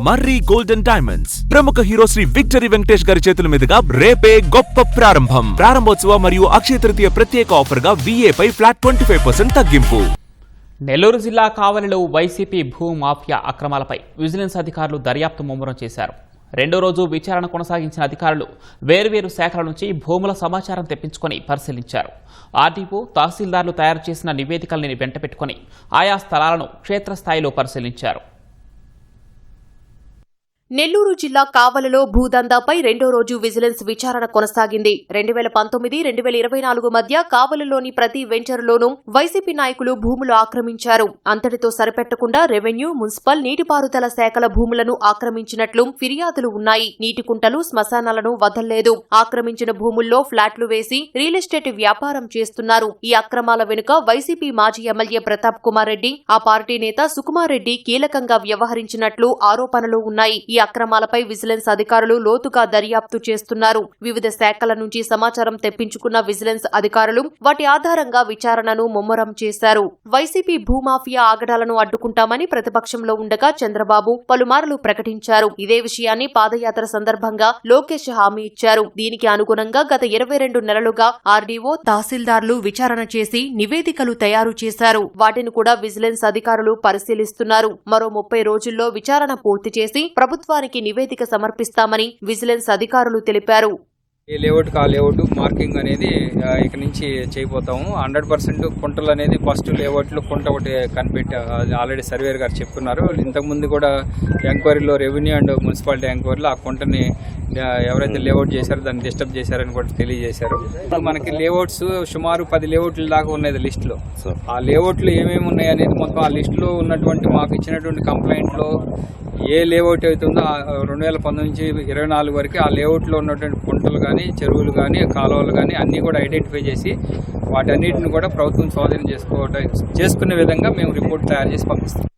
మర్రి golden diamonds ప్రముఖ hero Shri victory Venkatesh గారి చేతుల మీదుగా రేపే గొప్ప ప్రారంభం. ప్రారంభోత్సవ మరియు అక్షయ తృతీయ ప్రత్యేక ఆఫర్ గా VA పై ఫ్లాట్ 25% తగ్గింపు. నెల్లూరు జిల్లా కావలిలో వైసీపీ భూ మాఫియా అక్రమాలపై విజిలెన్స్ అధికారులు దర్యాప్తు ముమ్మరం చేశారు. రెండో రోజు విచారణ కొనసాగించిన అధికారులు వేర్వేరు శాఖల నుంచి భూముల సమాచారం తెప్పించుకొని పరిశీలించారు. ఆర్డీఓ, తహసీల్దార్లు తయారు చేసిన నివేదికల్ని వెంటపెట్టుకుని ఆయా స్థలాలను క్షేత్రస్థాయిలో పరిశీలించారు. నెల్లూరు జిల్లా కావలిలో భూదందాపై రెండో రోజు విజిలెన్స్ విచారణ కొనసాగింది. 2019-2024 మధ్య కావలిలోని ప్రతి వెంచర్లోనూ వైసీపీ నాయకులు భూములు ఆక్రమించారు. అంతటితో సరిపెట్టకుండా రెవెన్యూ, మున్సిపల్, నీటిపారుదల శాఖల భూములను ఆక్రమించినట్లు ఫిర్యాదులు ఉన్నాయి. నీటి కుంటలు, శ్మశానాలను వదల్లేదు. ఆక్రమించిన భూముల్లో ఫ్లాట్లు వేసి రియల్ ఎస్టేట్ వ్యాపారం చేస్తున్నారు. ఈ అక్రమాల వెనుక వైసీపీ మాజీ ఎమ్మెల్యే ప్రతాప్ కుమార్ రెడ్డి, ఆ పార్టీ నేత సుకుమార్ రెడ్డి కీలకంగా వ్యవహరించినట్లు ఆరోపణలు ఉన్నాయి. ఈ అక్రమాలపై విజిలెన్స్ అధికారులు లోతుగా దర్యాప్తు చేస్తున్నారు. వివిధ శాఖల నుంచి సమాచారం తెప్పించుకున్న విజిలెన్స్ అధికారులు వాటి ఆధారంగా విచారణను ముమ్మరం చేశారు. వైసీపీ భూమాఫియా ఆగడాలను అడ్డుకుంటామని ప్రతిపక్షంలో ఉండగా చంద్రబాబు పలుమార్లు ప్రకటించారు. ఇదే విషయాన్ని పాదయాత్ర సందర్భంగా లోకేష్ హామీ ఇచ్చారు. దీనికి అనుగుణంగా గత 22 నెలలుగా ఆర్డీఓ, తహసీల్దార్లు విచారణ చేసి నివేదికలు తయారు చేశారు. వాటిని కూడా విజిలెన్స్ అధికారులు పరిశీలిస్తున్నారు. మరో 30 రోజుల్లో విచారణ పూర్తి చేసి ప్రభుత్వానికి నివేదిక సమర్పిస్తామని విజిలెన్స్ అధికారులు తెలిపారు. ఏ లేఅవుట్ కా లేఅవుట్ మార్కింగ్ అనేది ఇక నుంచి చేయబోతాము. 100% కుంటలు అనేది ఫస్ట్ లేఅవుట్లో కుంట ఒకటి కనిపెట్టి ఆల్రెడీ సర్వేర్ గారు చెప్తున్నారు. ఇంతకుముందు కూడా ఎంక్వైరీలో రెవెన్యూ అండ్ మున్సిపాలిటీ ఎంక్వైరీలో ఆ కుంటని ఎవరైతే లేఅవుట్ చేశారో దాన్ని డిస్టర్బ్ చేశారని కూడా తెలియజేశారు. మనకి లేఅవుట్స్ సుమారు 10 లేఅవుట్ల దాకా ఉన్నది లిస్టులో. ఆ లేఅవుట్లు ఏమేమి ఉన్నాయి అనేది మొత్తం ఆ లిస్టులో ఉన్నటువంటి మాకు ఇచ్చినటువంటి కంప్లైంట్లో ఏ లేఅవుట్ అవుతుందో 2019 నుంచి 24 వరకు ఆ లేఅవుట్లో ఉన్నటువంటి కుంటలు కానీ, చెరువులు కానీ, కాలువలు కానీ అన్నీ కూడా ఐడెంటిఫై చేసి వాటన్నిటిని కూడా ప్రభుత్వం స్వాధీనం చేసుకునే విధంగా మేము రిపోర్ట్ తయారు చేసి పంపిస్తాం.